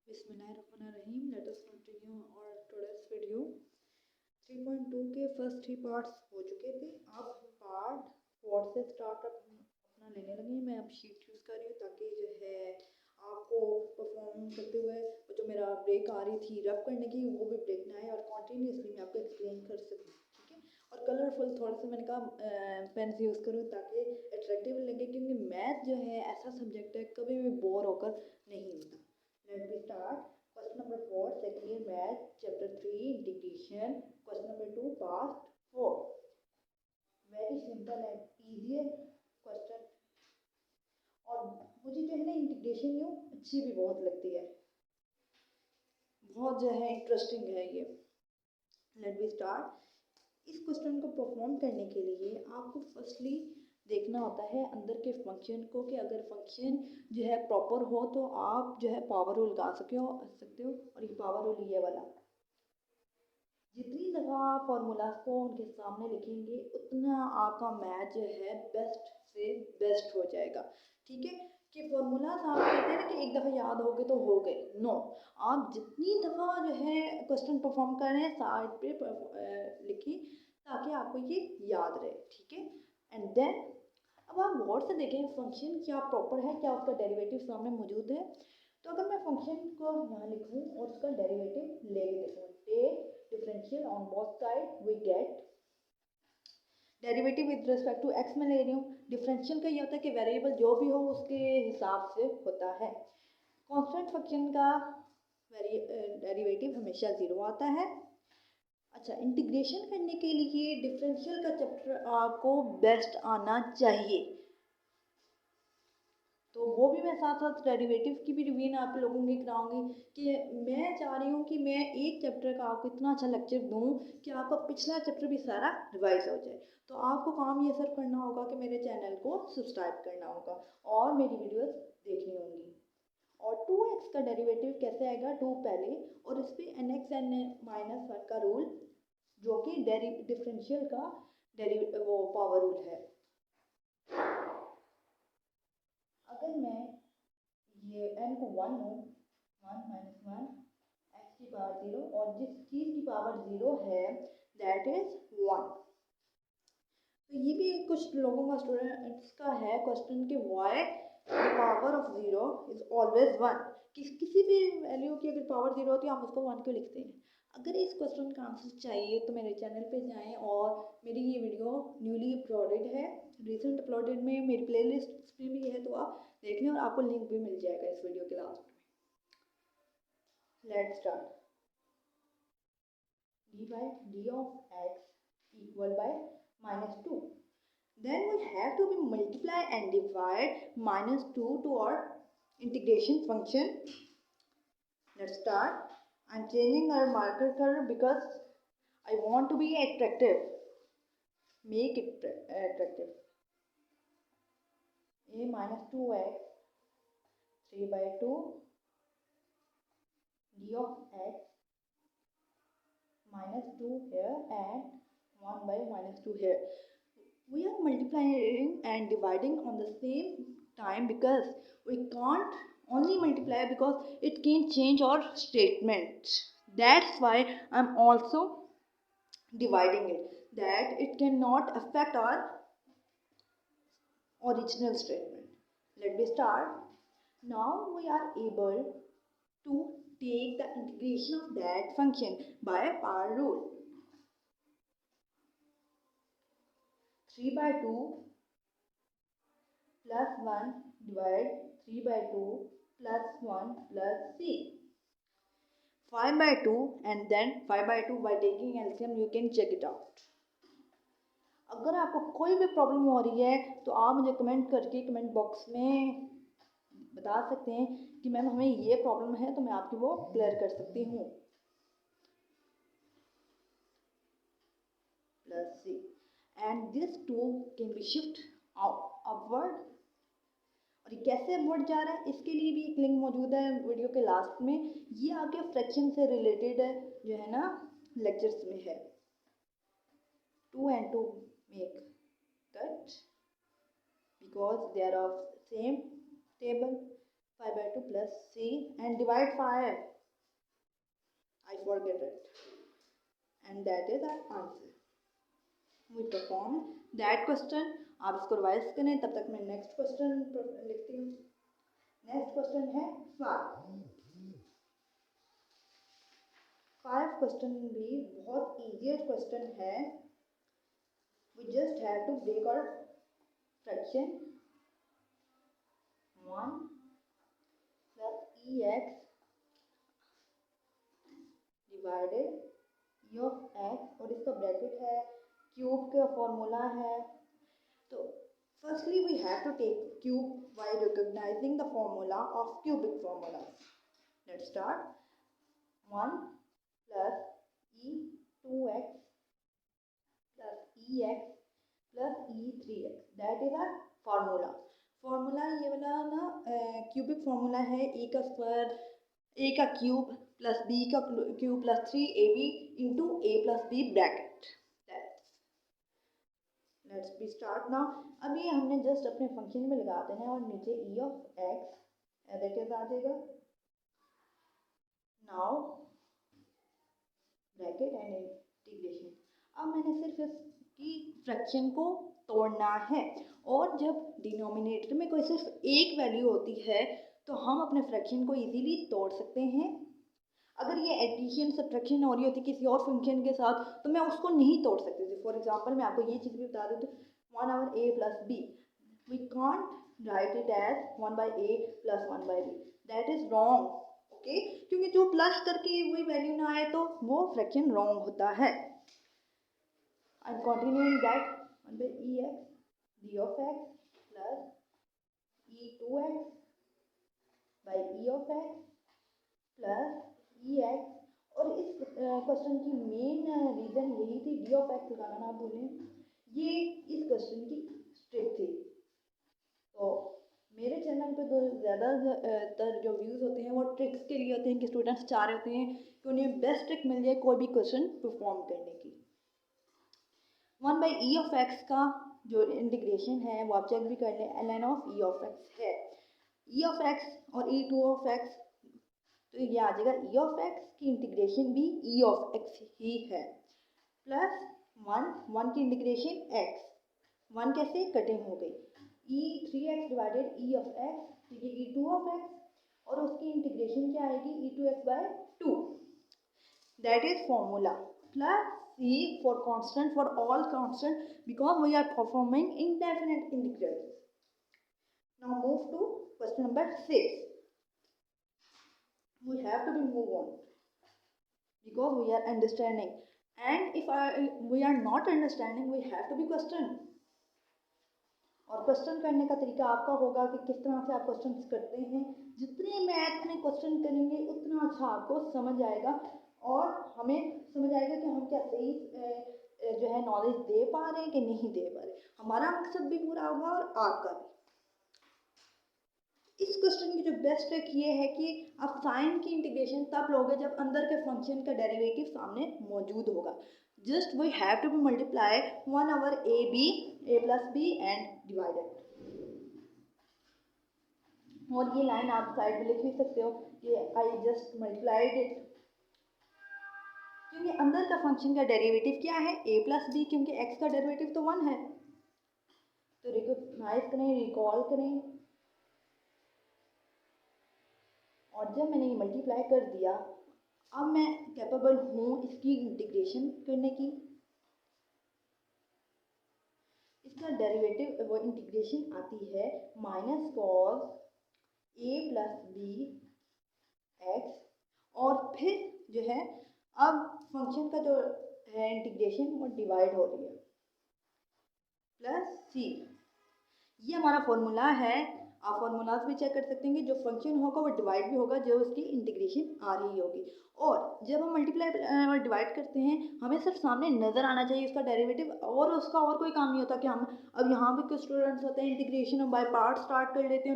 Bismillahirrahmanirrahim. Let us continue our today's video. 3.2 के first 3 parts हो चुके थे। अब पार्ट 4 से स्टार्ट अपना लेने लगे। मैं अब शीट यूज़ कर रही हूँ ताकि जो है आपको परफॉर्म करते हुए जो मेरा ब्रेक आ रही थी रब करने की वो भी ब्रेक ना आए और कॉन्टीन्यूसली मैं आपको एक्सप्लेन कर सकूँ। ठीक है, और कलरफुल थोड़ा सा मैंने कहा पेन्स यूज़ करूँ ताकि अट्रैक्टिव लगे, क्योंकि मैथ जो है ऐसा सब्जेक्ट है कभी भी बोर होकर नहीं होता। Let me start. Question number 4, second year math, chapter 3, integration. Question number 2, past 4. Very simple and easier question. और मुझे जो है ना इंटीग्रेशन यूँ अच्छी भी बहुत लगती है, बहुत जो है इंटरेस्टिंग है ये। Let be start. इस क्वेश्चन को परफॉर्म करने के लिए आपको फर्स्टली देखना होता है अंदर के फंक्शन को, कि अगर फंक्शन जो है प्रॉपर हो तो आप जो है पावर रूल लगा सकते हो। और ये पावर रूल ये वाला, जितनी दफ़ा आप फॉर्मूलाज को उनके सामने लिखेंगे उतना आपका मैथ जो है बेस्ट से बेस्ट हो जाएगा। ठीक है, कि फॉर्मूलाज आप कहते हैं ना कि एक दफ़ा याद हो गए तो हो गए, नो, आप जितनी दफ़ा जो है क्वेश्चन परफॉर्म कर रहे हैं साइड पे लिखिए ताकि आपको ये याद रहे। ठीक है, एंड देन अब आप गौर से देखें फंक्शन क्या प्रॉपर है, क्या उसका डेरिवेटिव सामने मौजूद है। तो अगर मैं फंक्शन को यहाँ लिखूँ और उसका डेरिवेटिव ले देखूँ, take differential on both side we get derivative with respect to x में ले रही हूँ। डिफरेंशियल का ये होता है कि वेरिएबल जो भी हो उसके हिसाब से होता है। कांस्टेंट फंक्शन का डेरिवेटिव हमेशा 0 आता है। अच्छा, इंटीग्रेशन करने के लिए डिफरेंशियल का चैप्टर आपको बेस्ट आना चाहिए, तो वो भी मैं साथ साथ डेरिवेटिव की भी रिवीजन आप लोगों की कराऊंगी। कि मैं चाह रही हूँ कि मैं एक चैप्टर का आपको इतना अच्छा लेक्चर दूँ कि आपका पिछला चैप्टर भी सारा रिवाइज हो जाए। तो आपको काम ये सर करना होगा कि मेरे चैनल को सब्सक्राइब करना होगा और मेरी वीडियोस देखनी होंगी। और 2x का डेरिवेटिव कैसे आएगा, 2 पहले और इस पर nx -1 का रूल जो कि डिफरेंशियल का वो पावर रूल है। अगर मैं ये n को 1 लूँ, 1 - 1 x की पावर 0, और जिस चीज़ की पावर 0 है दैट इज 1। तो ये भी कुछ लोगों का स्टूडेंट्स का है क्वेश्चन कि why the power of 0 is always 1। किसी भी वैल्यू की अगर पावर 0 होती है आप उसको 1 क्यों लिखते हैं। अगर इस क्वेश्चन का आंसर चाहिए तो मेरे चैनल पे जाएं, और मेरी ये वीडियो न्यूली अपलोडेड है, रिसेंट अपलोडेड में मेरी प्लेलिस्ट में भी है, तो आप देख लें और आपको लिंक भी मिल जाएगा इस वीडियो के लास्ट में। Let's start. d by d of x equal by -2. Then we have to be multiply and divide -2 to our integration function. Let's start. I'm changing our marker color because I want to be attractive. Make it attractive. A -2x 3 by 2 d of x -2 here and 1 by -2 here. We are multiplying and dividing on the same time because we can't only multiply because it can change our statement. That's why I'm also dividing it, that it cannot affect our original statement. Let me start. Now we are able to take the integration of that function by power rule. 3 by 2 plus 1 divide 3 by 2 plus 1 plus c. 5 by 2 and then 5 by 2 by taking LCM you can check it out. अगर आपको कोई भी problem हो रही है तो आप मुझे कमेंट करके कमेंट बॉक्स में बता सकते हैं कि मैम हमें ये प्रॉब्लम है, तो मैं आपकी वो क्लियर कर सकती हूँ। Plus c and this 2 can be shift upward. और ये कैसे अपवर्ड जा रहा है इसके लिए भी एक लिंक मौजूद है वीडियो के लास्ट में। ये आपके फ्रैक्शन से रिलेटेड है जो है ना लेक्चर्स में है। 2 and 2 make cut because they are of same table, 5/2 plus c and divide 5. I forget it. And that is our answer. We perform that question. आप इसको रिवाइज करें, तब तक मैं नेक्स्ट क्वेश्चन लिखती हूँ. नेक्स्ट क्वेश्चन है 5 क्वेश्चन भी बहुत इजियर क्वेश्चन है. We just have to break our fraction. 1 plus ex divided e of x और इसका ब्रैकेट है, क्यूब का फॉर्मूला है. तो firstly we have to take cube by recognizing the formula of cubic formula. Let's start. 1 plus e 2x plus ex plus e 3x. That is our formula. Formula ये वाला ना cubic formula है, ए का square, a का cube plus b का cube plus 3ab into a plus b bracket. Let's be start now. अभी हमने just अपने फंक्शन में लगा देना है और नीचे e of x as it is आ जाएगा. Now bracket end integration. अब मैंने सिर्फ इसकी फ्रैक्शन को तोड़ना है, और जब डिनोमिनेटर में कोई सिर्फ एक वैल्यू होती है तो हम अपने फ्रैक्शन को इजीली तोड़ सकते हैं. अगर ये एडिशन सब्ट्रैक्शन हो रही होती किसी और फंक्शन के साथ तो मैं उसको नहीं तोड़ सकती थी. फॉर एग्जांपल मैं आपको ये चीज़ भी बता देती हूँ. 1/a plus b, we can't write it as 1/a plus 1/b. That is wrong. Okay, क्योंकि जो प्लस करके वही वैल्यू ना आए तो वो फ्रैक्शन रॉन्ग होता है. I am continuing that. 1/ex d of x plus e2x by e of x plus ex. और इस क्वेश्चन की मेन रीज़न यही थी, डी ऑफ एक्स लगाना ना भूलें. ये इस क्वेश्चन की ट्रिक थी. तो मेरे चैनल पे तो ज़्यादातर जो व्यूज़ होते हैं वो ट्रिक्स के लिए होते हैं कि स्टूडेंट्स चाह रहे होते हैं कि उन्हें बेस्ट ट्रिक मिल जाए कोई भी क्वेश्चन परफॉर्म करने की. 1/e ऑफ एक्स का जो इंटीग्रेशन है वो आप चेक भी कर लें. ln of e of x है. e ऑफ एक्स और e2 ऑफ एक्स, तो ये आ जाएगा e ऑफ एक्स की इंटीग्रेशन भी e ऑफ एक्स ही है. प्लस 1 की इंटीग्रेशन x. 1 कैसे कटिंग हो गई. e3x divided e of x, तो ये e2 ऑफ x और उसकी इंटीग्रेशन क्या आएगी e2x/2. That is formula. Plus c for constant, for all constant, because we are performing indefinite integrals. Now move to question number 6. We have to be move on because we are understanding, and if we are not understanding we have to be question. और question करने का तरीका आपका होगा कि किस तरह से आप क्वेश्चन करते हैं. जितने मैथ में क्वेश्चन करेंगे उतना अच्छा आपको समझ आएगा और हमें समझ आएगा कि हम क्या सही जो है नॉलेज दे पा रहे हैं कि नहीं दे पा रहे. हमारा मकसद भी पूरा होगा और आपका भी. इस क्वेश्चन की जो बेस्ट ट्रिक ये है कि आप साइन की इंटीग्रेशन तब लोगे जब अंदर के फंक्शन का डेरिवेटिव सामने मौजूद होगा. Just we have to multiply 1/ab a plus b and divided. और ये लाइन आप साइड में लिख भी सकते हो कि आई जस्ट मल्टीप्लाइड इट, क्योंकि अंदर का फंक्शन का डेरिवेटिव क्या है a plus b, क्योंकि x का डेरिवेटिव तो 1 है. तो रिकॉग्नाइज करें, रिकॉल करें. और जब मैंने ये मल्टीप्लाई कर दिया, अब मैं कैपेबल हूँ इसकी इंटीग्रेशन करने की. इसका डेरिवेटिव वो इंटीग्रेशन आती है minus cos a plus b x, और फिर जो है अब फंक्शन का जो है इंटीग्रेशन वो डिवाइड हो रही है प्लस c. ये हमारा फॉर्मूला है. आप फॉर्मूलाज भी चेक कर सकते हैं कि जो फंक्शन होगा वो डिवाइड भी होगा जो उसकी इंटीग्रेशन आ रही होगी. और जब हम मल्टीप्लाई और डिवाइड करते हैं हमें सिर्फ सामने नज़र आना चाहिए उसका डेरिवेटिव, और उसका और कोई काम नहीं होता कि हम अब यहाँ भी कुछ स्टूडेंट्स होते हैं इंटीग्रेशन बाय पार्ट स्टार्ट कर लेते हैं